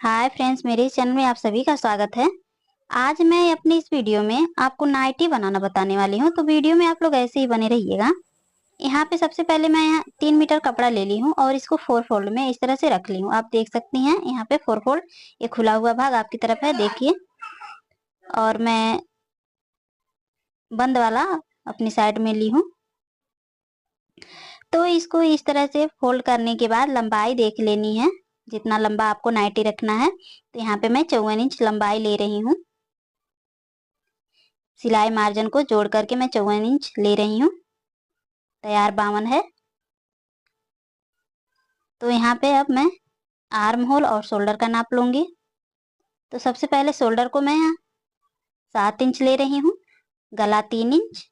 Hi friends, मेरे इस channel में आप सभी का स्वागत है। आज मैं अपनी इस वीडियो में आपको नाइटी बनाना बताने वाली हूँ, तो वीडियो में आप लोग ऐसे ही बने रहिएगा। यहाँ पे सबसे पहले मैं यहाँ 3 मीटर कपड़ा ले ली हूँ और इसको 4 फोल्ड में इस तरह से रख ली हूँ। आप देख सकती हैं यहाँ पे 4 फोल्ड, ये खुला हुआ भाग आपकी तरफ है, देखिए। और मैं बंद वाला अपनी साइड में ली हूँ। तो इसको इस तरह से फोल्ड करने के बाद लंबाई देख लेनी है, जितना लंबा आपको नाइटी रखना है। तो यहाँ पे मैं 54 इंच लंबाई ले रही हूँ। सिलाई मार्जिन को जोड़ करके मैं 54 इंच ले रही हूँ। तैयार 52 है। तो यहाँ पे अब मैं आर्म होल और शोल्डर का नाप लूंगी। तो सबसे पहले शोल्डर को मैं 7 इंच ले रही हूँ, गला 3 इंच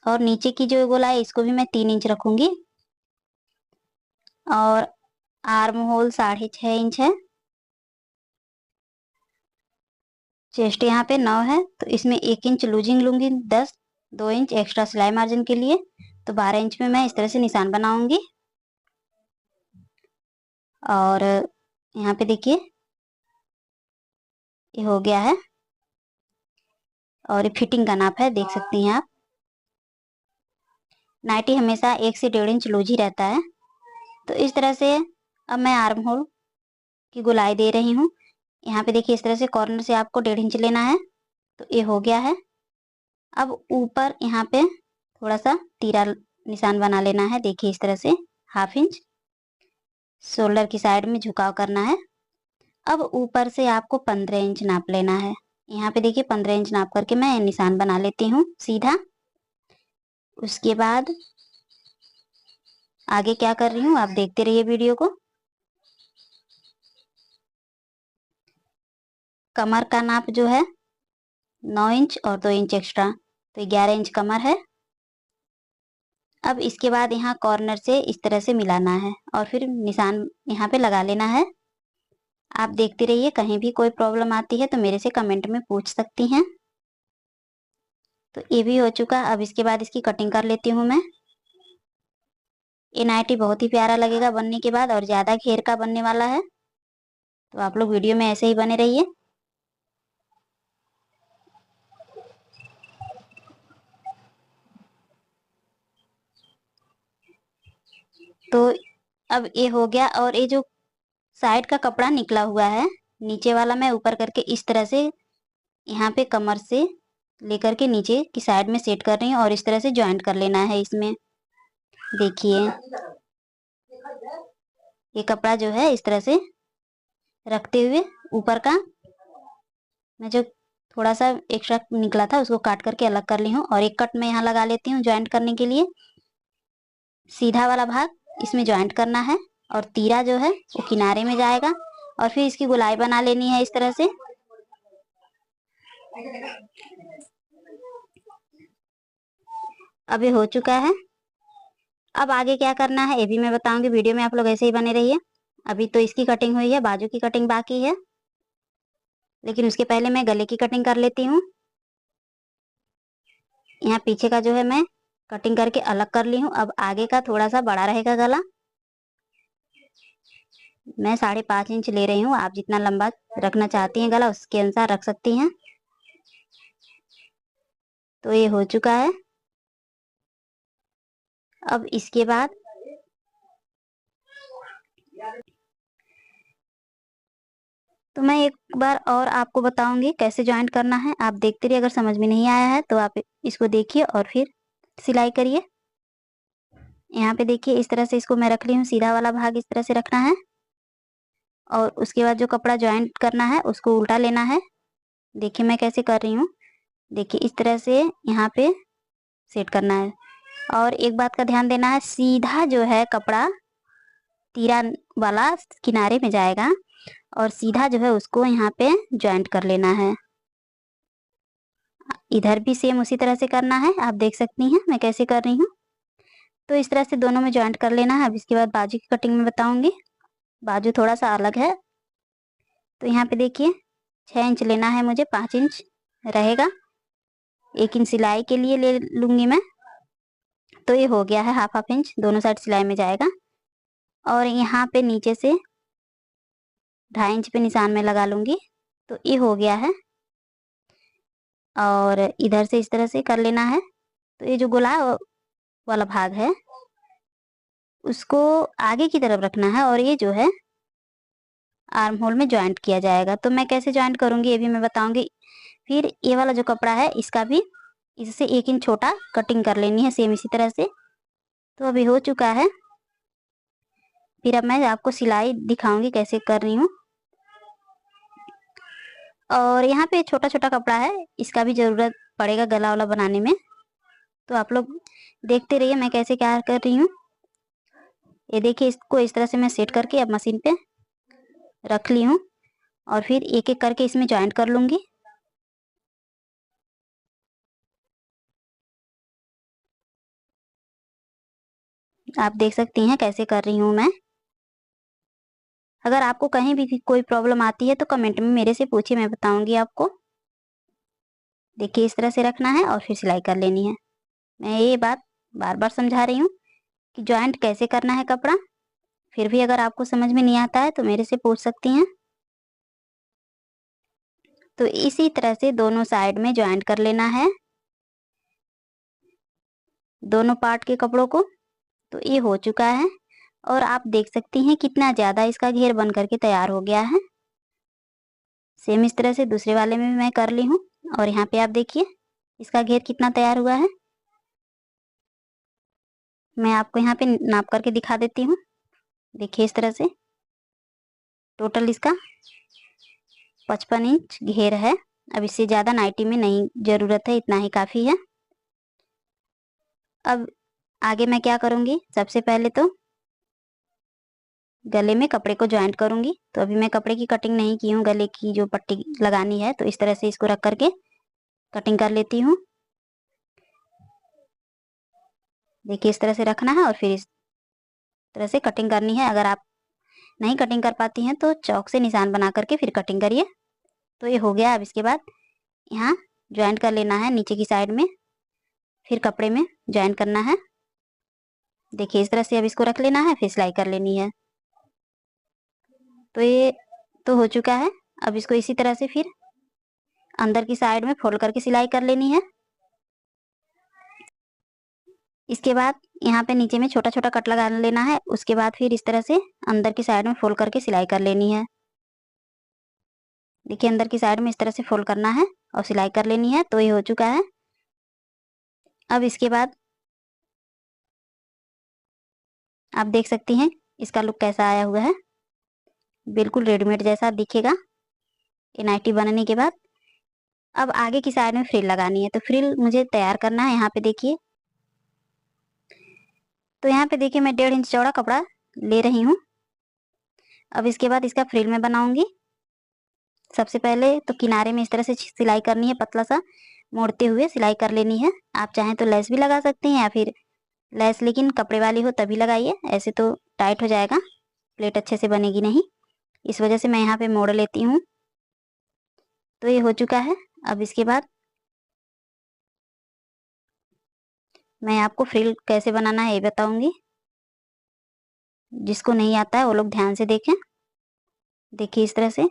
और नीचे की जो गोलाई है इसको भी मैं 3 इंच रखूंगी। और आर्म होल 6.5 इंच है। चेस्ट यहाँ पे 9 है, तो इसमें 1 इंच लूजिंग लूंगी, 2 इंच एक्स्ट्रा सिलाई मार्जिन के लिए। तो 12 इंच में मैं इस तरह से निशान बनाऊंगी। और यहाँ पे देखिए ये हो गया है। और ये फिटिंग का नाप है, देख सकती हैं आप। नाइटी हमेशा 1 से 1.5 इंच लूज ही रहता है। तो इस तरह से अब मैं आर्म होल की गोलाई दे रही हूँ। यहाँ पे देखिए इस तरह से कॉर्नर से आपको 1.5 इंच लेना है। तो ये हो गया है। अब ऊपर यहाँ पे थोड़ा सा तीरा निशान बना लेना है, देखिए इस तरह से 1/2 इंच। शोल्डर की साइड में झुकाव करना है। अब ऊपर से आपको 15 इंच नाप लेना है। यहाँ पे देखिए 15 इंच नाप करके मैं निशान बना लेती हूँ सीधा। उसके बाद आगे क्या कर रही हूँ आप देखते रहिए वीडियो को। कमर का नाप जो है 9 इंच और 2 इंच एक्स्ट्रा, तो 11 इंच कमर है। अब इसके बाद यहाँ कॉर्नर से इस तरह से मिलाना है और फिर निशान यहाँ पे लगा लेना है। आप देखते रहिए, कहीं भी कोई प्रॉब्लम आती है तो मेरे से कमेंट में पूछ सकती हैं। तो ये भी हो चुका। अब इसके बाद इसकी कटिंग कर लेती हूँ मैं। ये नाइटी बहुत ही प्यारा लगेगा बनने के बाद और ज्यादा घेर का बनने वाला है। तो आप लोग वीडियो में ऐसे ही बने रहिए। तो अब ये हो गया। और ये जो साइड का कपड़ा निकला हुआ है नीचे वाला, मैं ऊपर करके इस तरह से यहाँ पे कमर से लेकर के नीचे की साइड में सेट कर रही हूँ और इस तरह से ज्वाइंट कर लेना है इसमें। देखिए ये कपड़ा जो है इस तरह से रखते हुए ऊपर का मैं जो थोड़ा सा एक्स्ट्रा निकला था उसको काट करके अलग कर ली हूँ और एक कट मैं यहाँ लगा लेती हूँ ज्वाइंट करने के लिए। सीधा वाला भाग इसमें ज्वाइंट करना है और तीरा जो है वो किनारे में जाएगा और फिर इसकी गोलाई बना लेनी है इस तरह से। अब ये हो चुका है। अब आगे क्या करना है ये भी मैं बताऊंगी, वीडियो में आप लोग ऐसे ही बने रहिए। अभी तो इसकी कटिंग हुई है, बाजू की कटिंग बाकी है, लेकिन उसके पहले मैं गले की कटिंग कर लेती हूँ। यहाँ पीछे का जो है मैं कटिंग करके अलग कर ली हूँ। अब आगे का थोड़ा सा बड़ा रहेगा गला। मैं 5.5 इंच ले रही हूँ, आप जितना लंबा रखना चाहती हैं गला उसके अनुसार रख सकती हैं। तो ये हो चुका है। अब इसके बाद तो मैं एक बार और आपको बताऊंगी कैसे ज्वाइंट करना है, आप देखते रहिए। अगर समझ में नहीं आया है तो आप इसको देखिए और फिर सिलाई करिए। यहाँ पे देखिए इस तरह से इसको मैं रख ली हूँ, सीधा वाला भाग इस तरह से रखना है और उसके बाद जो कपड़ा ज्वाइंट करना है उसको उल्टा लेना है। देखिए मैं कैसे कर रही हूँ, देखिए इस तरह से यहाँ पे सेट करना है। और एक बात का ध्यान देना है, सीधा जो है कपड़ा तीरा वाला किनारे में जाएगा और सीधा जो है उसको यहाँ पे ज्वाइंट कर लेना है। इधर भी सेम उसी तरह से करना है, आप देख सकती हैं मैं कैसे कर रही हूँ। तो इस तरह से दोनों में ज्वाइंट कर लेना है। अब इसके बाद बाजू की कटिंग में बताऊंगी। बाजू थोड़ा सा अलग है, तो यहाँ पे देखिए 6 इंच लेना है मुझे, 5 इंच रहेगा, 1 इंच सिलाई के लिए ले लूंगी मैं। तो ये हो गया है 1/2 इंच, दोनों साइड सिलाई में जाएगा। और यहाँ पे नीचे से 2.5 इंच पे निशान में लगा लूंगी। तो ये हो गया है। और इधर से इस तरह से कर लेना है। तो ये जो गोला वाला भाग है उसको आगे की तरफ रखना है और ये जो है आर्म होल में ज्वाइंट किया जाएगा। तो मैं कैसे ज्वाइंट करूंगी ये भी मैं बताऊंगी। फिर ये वाला जो कपड़ा है इसका भी इससे 1 इंच छोटा कटिंग कर लेनी है सेम इसी तरह से। तो अभी हो चुका है। फिर अब मैं आपको सिलाई दिखाऊंगी कैसे कर रही हूँ। और यहाँ पे छोटा छोटा कपड़ा है, इसका भी जरूरत पड़ेगा गला वाला बनाने में। तो आप लोग देखते रहिए मैं कैसे क्या कर रही हूँ। ये देखिए, इसको इस तरह से मैं सेट करके अब मशीन पे रख ली हूँ और फिर एक एक करके इसमें ज्वाइंट कर लूंगी। आप देख सकती हैं कैसे कर रही हूँ मैं। अगर आपको कहीं भी कोई प्रॉब्लम आती है तो कमेंट में मेरे से पूछिए, मैं बताऊंगी आपको। देखिए इस तरह से रखना है और फिर सिलाई कर लेनी है। मैं ये बात बार बार समझा रही हूँ कि ज्वाइंट कैसे करना है कपड़ा। फिर भी अगर आपको समझ में नहीं आता है तो मेरे से पूछ सकती हैं। तो इसी तरह से दोनों साइड में ज्वाइंट कर लेना है दोनों पार्ट के कपड़ों को। तो ये हो चुका है और आप देख सकती हैं कितना ज्यादा इसका घेर बन करके तैयार हो गया है। सेम इस तरह से दूसरे वाले में भी मैं कर ली हूँ। और यहाँ पे आप देखिए इसका घेर कितना तैयार हुआ है। मैं आपको यहाँ पे नाप करके दिखा देती हूँ। देखिए इस तरह से टोटल इसका 55 इंच घेर है। अब इससे ज्यादा नाइटी में नहीं जरूरत है, इतना ही काफी है। अब आगे मैं क्या करूंगी, सबसे पहले तो गले में कपड़े को ज्वाइंट करूंगी। तो अभी मैं कपड़े की कटिंग नहीं की हूँ, गले की जो पट्टी लगानी है तो इस तरह से इसको रख करके कटिंग कर लेती हूँ। देखिए इस तरह से रखना है और फिर इस तरह से कटिंग करनी है। अगर आप नहीं कटिंग कर पाती हैं तो चौक से निशान बना करके फिर कटिंग करिए। तो ये हो गया। अब इसके बाद यहाँ ज्वाइंट कर लेना है नीचे की साइड में, फिर कपड़े में ज्वाइंट करना है। देखिए इस तरह से अब इसको रख लेना है, फिर सिलाई कर लेनी है। तो ये तो हो चुका है। अब इसको इसी तरह से फिर अंदर की साइड में फोल्ड करके सिलाई कर लेनी है। इसके बाद यहाँ पे नीचे में छोटा छोटा कट लगा लेना है। उसके बाद फिर इस तरह से अंदर की साइड में फोल्ड करके सिलाई कर लेनी है। देखिए अंदर की साइड में इस तरह से फोल्ड करना है और सिलाई कर लेनी है। तो ये हो चुका है। अब इसके बाद आप देख सकती हैं इसका लुक कैसा आया हुआ है, बिल्कुल रेडीमेड जैसा दिखेगा ये नाइटी बनने के बाद। अब आगे की साइड में फ्रिल लगानी है। तो फ्रिल मुझे तैयार करना है। यहाँ पे देखिए, तो यहाँ पे देखिए मैं 1.5 इंच चौड़ा कपड़ा ले रही हूँ। अब इसके बाद इसका फ्रिल मैं बनाऊंगी। सबसे पहले तो किनारे में इस तरह से सिलाई करनी है, पतला सा मोड़ते हुए सिलाई कर लेनी है। आप चाहें तो लेस भी लगा सकते हैं या फिर लेस लेकिन कपड़े वाली हो तभी लगाइए, ऐसे तो टाइट हो जाएगा, प्लेट अच्छे से बनेगी नहीं। इस वजह से मैं यहाँ पे मोड़ लेती हूँ। तो ये हो चुका है। अब इसके बाद मैं आपको फ्रिल कैसे बनाना है ये बताऊंगी। जिसको नहीं आता है वो लोग ध्यान से देखें। देखिए इस तरह से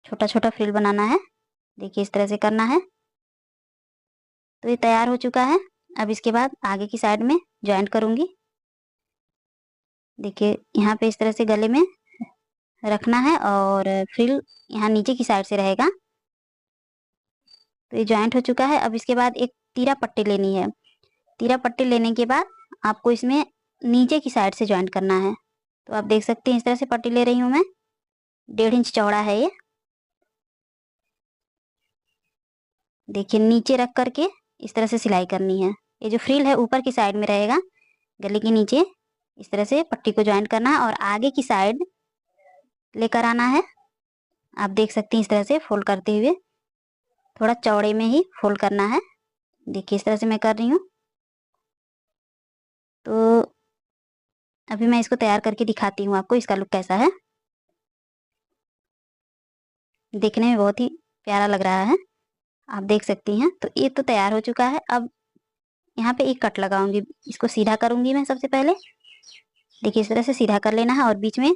छोटा छोटा फ्रिल बनाना है। देखिए इस तरह से करना है। तो ये तैयार हो चुका है। अब इसके बाद आगे की साइड में ज्वाइंट करूंगी। देखिए यहाँ पे इस तरह से गले में रखना है और फ्रिल यहाँ नीचे की साइड से रहेगा। तो ये ज्वाइंट हो चुका है। अब इसके बाद एक तीरा पट्टी लेनी है। तीरा पट्टी लेने के बाद आपको इसमें नीचे की साइड से ज्वाइंट करना है। तो आप देख सकते हैं इस तरह से पट्टी ले रही हूँ मैं, 1.5 इंच चौड़ा है ये। देखिए नीचे रख करके इस तरह से सिलाई करनी है। ये जो फ्रिल है ऊपर की साइड में रहेगा, गले के नीचे इस तरह से पट्टी को ज्वाइंट करना है और आगे की साइड लेकर आना है। आप देख सकते हैं इस तरह से फोल्ड करते हुए थोड़ा चौड़े में ही फोल्ड करना है। देखिए इस तरह से मैं कर रही हूँ। तो अभी मैं इसको तैयार करके दिखाती हूँ आपको इसका लुक कैसा है। देखने में बहुत ही प्यारा लग रहा है, आप देख सकती हैं। तो ये तो तैयार हो चुका है। अब यहाँ पे एक कट लगाऊंगी, इसको सीधा करूंगी मैं सबसे पहले। देखिए इस तरह से सीधा कर लेना है और बीच में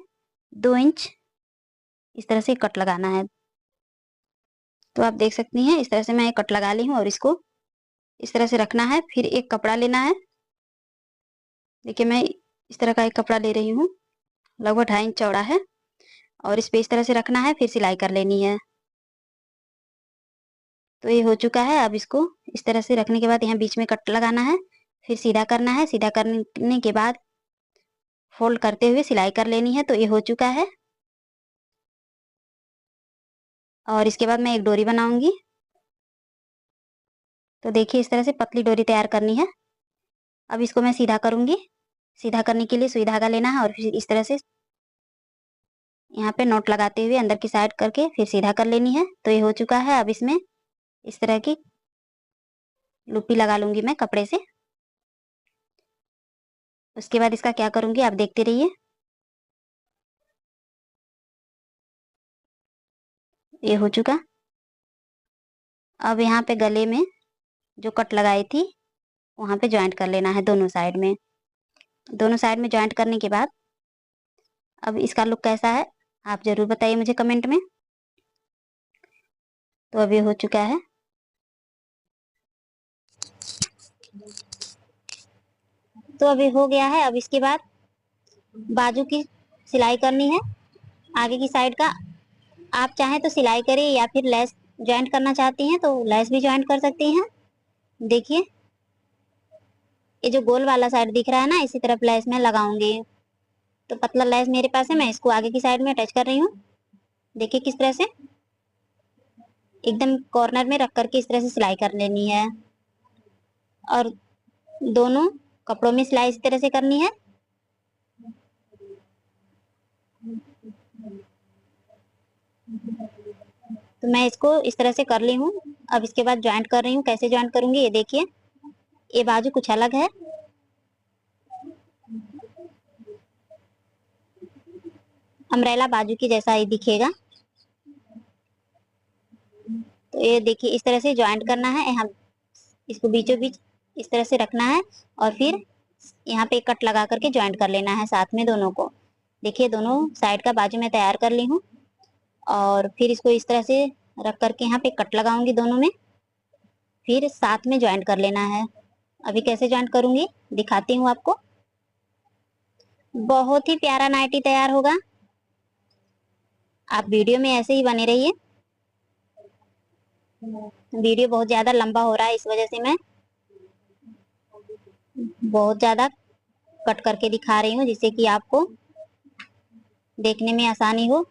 2 इंच इस तरह से कट लगाना है। तो आप देख सकती हैं इस तरह से मैं कट लगा ली हूँ और इसको इस तरह से रखना है। फिर एक कपड़ा लेना है। देखिए मैं इस तरह का एक कपड़ा ले रही हूँ, लगभग 2.5 इंच चौड़ा है, और इस पे इस तरह से रखना है। फिर सिलाई कर लेनी है। तो ये हो चुका है। अब इसको इस तरह से रखने के बाद यहाँ बीच में कट लगाना है, फिर सीधा करना है। सीधा करने के बाद फोल्ड करते हुए सिलाई कर लेनी है। तो ये हो चुका है। और इसके बाद मैं एक डोरी बनाऊंगी। तो देखिए इस तरह से पतली डोरी तैयार करनी है। अब इसको मैं सीधा करूंगी। सीधा करने के लिए सुई धागा लेना है और फिर इस तरह से यहाँ पे नोट लगाते हुए अंदर की साइड करके फिर सीधा कर लेनी है। तो ये हो चुका है। अब इसमें इस तरह की लूपी लगा लूंगी मैं कपड़े से। उसके बाद इसका क्या करूंगी आप देखते रहिए। ये हो चुका। अब यहाँ पे गले में जो कट लगाई थी वहां पे ज्वाइंट कर लेना है दोनों साइड में। दोनों साइड में ज्वाइंट करने के बाद अब इसका लुक कैसा है आप जरूर बताइए मुझे कमेंट में। तो अब ये हो चुका है। तो अभी हो गया है। अब इसके बाद बाजू की सिलाई करनी है आगे की साइड का। आप चाहें तो सिलाई करिए या फिर लेस ज्वाइंट करना चाहती हैं तो लेस भी ज्वाइंट कर सकती हैं। देखिए ये जो गोल वाला साइड दिख रहा है ना, इसी तरफ लेस में लगाऊंगी। तो पतला लेस मेरे पास है, मैं इसको आगे की साइड में अटैच कर रही हूँ। देखिए किस तरह से एकदम कॉर्नर में रख करके इस तरह से सिलाई कर लेनी है। और दोनों कपड़ों में सिलाई इस तरह से करनी है। तो मैं इसको इस तरह से कर ली हूँ। अब इसके बाद ज्वाइंट कर रही हूँ। कैसे ज्वाइंट करूंगी ये देखिए। ये बाजू कुछ अलग है, अम्ब्रेला बाजू की जैसा ही दिखेगा। तो ये देखिए इस तरह से ज्वाइंट करना है। यहाँ इसको बीचों बीच इस तरह से रखना है और फिर यहाँ पे कट लगा करके ज्वाइंट कर लेना है साथ में दोनों को। देखिए दोनों साइड का बाजू मैं तैयार कर ली हूँ और फिर इसको इस तरह से रख करके यहाँ पे कट लगाऊंगी दोनों में, फिर साथ में ज्वाइंट कर लेना है। अभी कैसे ज्वाइंट करूंगी दिखाती हूँ आपको। बहुत ही प्यारा नाइटी तैयार होगा। आप वीडियो में ऐसे ही बने रहिए। वीडियो बहुत ज्यादा लंबा हो रहा है, इस वजह से मैं बहुत ज्यादा कट करके दिखा रही हूँ जिससे कि आपको देखने में आसानी हो।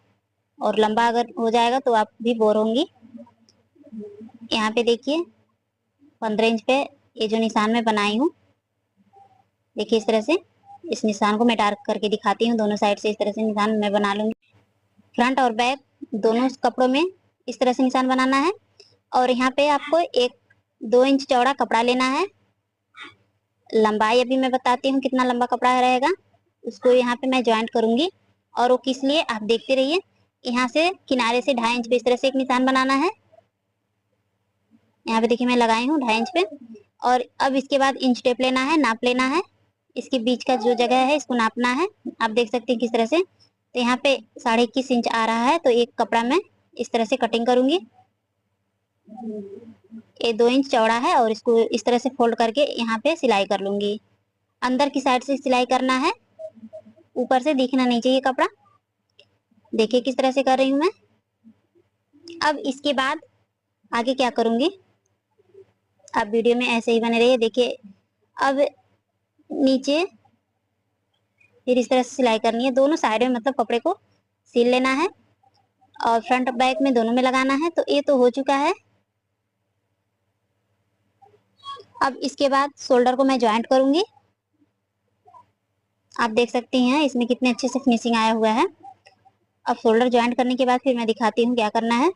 और लंबा अगर हो जाएगा तो आप भी बोर होंगी। यहाँ पे देखिए 15 इंच पे ये जो निशान मैं बनाई हूँ, देखिए इस तरह से इस निशान को मैं डार्क करके दिखाती हूँ। दोनों साइड से इस तरह से निशान मैं बना लूंगी। फ्रंट और बैक दोनों कपड़ों में इस तरह से निशान बनाना है। और यहाँ पे आपको एक 2 इंच चौड़ा कपड़ा लेना है। लंबाई अभी मैं बताती हूँ कितना लंबा कपड़ा रहेगा। उसको यहाँ पे मैं ज्वाइंट करूंगी और वो किस लिए आप देखते रहिए। यहाँ से किनारे से 2.5 इंच पे इस तरह से एक निशान बनाना है। यहाँ पे देखिए मैं लगाई हूँ 2.5 इंच पे। और अब इसके बाद इंच टेप लेना है, नाप लेना है। इसके बीच का जो जगह है इसको नापना है। आप देख सकते हैं किस तरह से। तो यहाँ पे 21.5 इंच आ रहा है। तो एक कपड़ा मैं इस तरह से कटिंग करूंगी। ये 2 इंच चौड़ा है और इसको इस तरह से फोल्ड करके यहाँ पे सिलाई कर लूंगी। अंदर की साइड से सिलाई करना है, ऊपर से दिखना नहीं चाहिए कपड़ा। देखिए किस तरह से कर रही हूँ मैं। अब इसके बाद आगे क्या करूंगी आप वीडियो में ऐसे ही बने रहिए। देखिए अब नीचे फिर इस तरह से सिलाई करनी है दोनों साइड में, मतलब कपड़े को सिल लेना है और फ्रंट बैक में दोनों में लगाना है। तो ये तो हो चुका है। अब इसके बाद शोल्डर को मैं ज्वाइंट करूंगी। आप देख सकती हैं इसमें कितने अच्छे से फिनिशिंग आया हुआ है। अब शोल्डर ज्वाइंट करने के बाद फिर मैं दिखाती हूँ क्या करना है।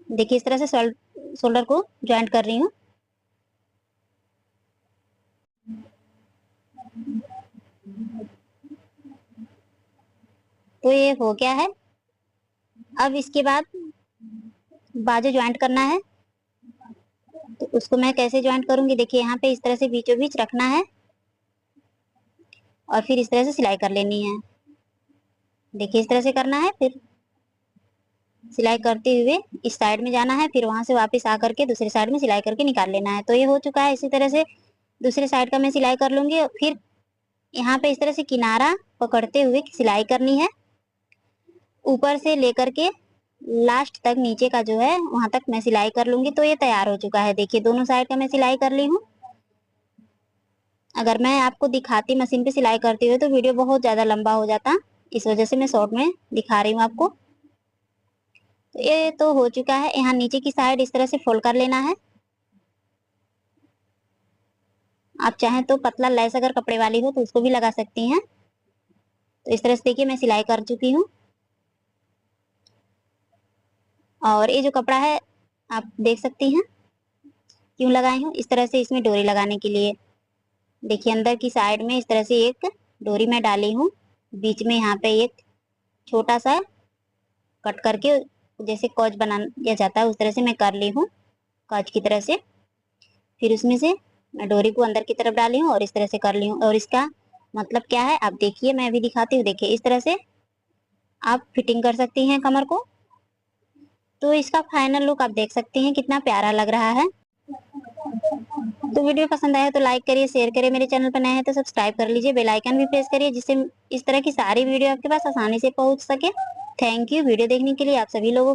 देखिए इस तरह से शोल्डर को ज्वाइंट कर रही हूँ। तो ये हो गया है। अब इसके बाद बाजू ज्वाइंट करना है। तो उसको मैं कैसे ज्वाइंट करूंगी देखिए यहाँ पे इस तरह से बीचों बीच रखना है और फिर इस तरह से सिलाई कर लेनी है। देखिए इस तरह से करना है। फिर सिलाई करते हुए इस साइड में जाना है, फिर वहां से वापस आकर के दूसरे साइड में सिलाई करके निकाल लेना है। तो ये हो चुका है। इसी तरह से दूसरे साइड का मैं सिलाई कर लूंगी। और फिर यहाँ पे इस तरह से किनारा पकड़ते हुए सिलाई करनी है, ऊपर से लेकर के लास्ट तक नीचे का जो है वहां तक मैं सिलाई कर लूंगी। तो ये तैयार हो चुका है। देखिए दोनों साइड का मैं सिलाई कर ली हूँ। अगर मैं आपको दिखाती मशीन पे सिलाई करती हुई तो वीडियो बहुत ज्यादा लंबा हो जाता, इस वजह से मैं शॉर्ट में दिखा रही हूँ आपको। तो ये तो हो चुका है। यहाँ नीचे की साइड इस तरह से फोल्ड कर लेना है। आप चाहें तो पतला लेस अगर कपड़े वाली हो तो उसको भी लगा सकती हैं। तो इस तरह से देखिए मैं सिलाई कर चुकी हूँ। और ये जो कपड़ा है आप देख सकती हैं क्यों लगाई हूँ। इस तरह से इसमें डोरी लगाने के लिए। देखिए अंदर की साइड में इस तरह से एक डोरी मैं डाली हूँ, बीच में यहाँ पे एक छोटा सा कट करके जैसे कॉज बना दिया जाता है उस तरह से मैं कर ली हूँ, कॉज की तरह से। फिर उसमें से मैं डोरी को अंदर की तरफ डाली हूँ और इस तरह से कर ली हूँ। और इसका मतलब क्या है आप देखिए, मैं अभी दिखाती हूँ। देखिए इस तरह से आप फिटिंग कर सकती हैं कमर को। तो इसका फाइनल लुक आप देख सकते हैं कितना प्यारा लग रहा है। तो वीडियो पसंद आया तो लाइक करिए, शेयर करिए। मेरे चैनल पर नए हैं तो सब्सक्राइब कर लीजिए, बेल आइकन भी प्रेस करिए जिससे इस तरह की सारी वीडियो आपके पास आसानी से पहुंच सके। थैंक यू वीडियो देखने के लिए आप सभी लोगों